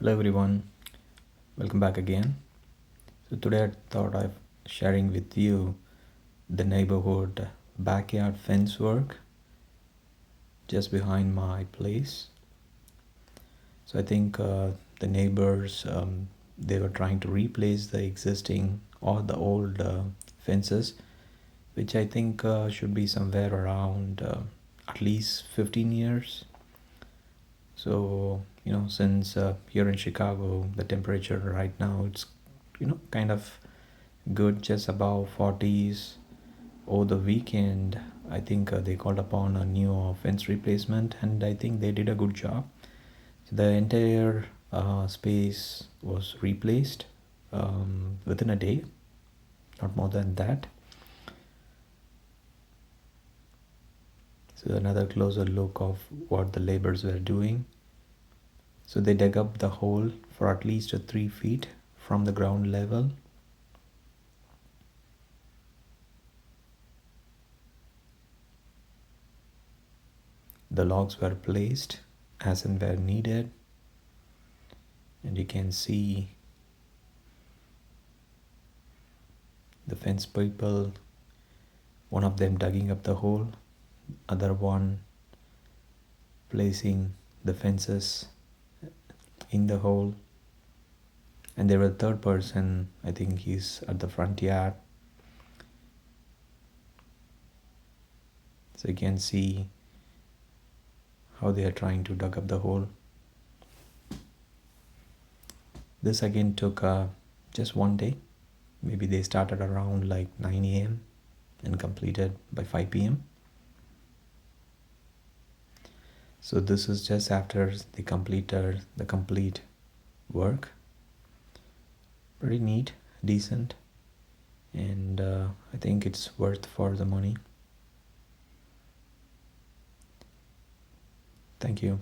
Hello everyone, welcome back again. So today I thought of sharing with you the neighborhood backyard fence work just behind my place. So I think the neighbors they were trying to replace the existing or the old fences, which I think should be somewhere around at least 15 years. So since here in Chicago the temperature right now it's kind of good, just above 40s. Over the weekend I think they called upon a new fence replacement, and I think they did a good job. So the entire space was replaced within a day, not more than that. So another closer look of what the laborers were doing. So they dug up the hole for at least 3 feet from the ground level. The logs were placed as and where needed, and you can see the fence people, one of them digging up the hole, other one placing the fences in the hole, and there was a third person, I think he's at the front yard. So you can see how they are trying to dig up the hole. This again took just one day. Maybe they started around like 9 a.m. and completed by 5 p.m. So this is just after they completed the complete work. Pretty neat, decent, and I think it's worth for the money. Thank you.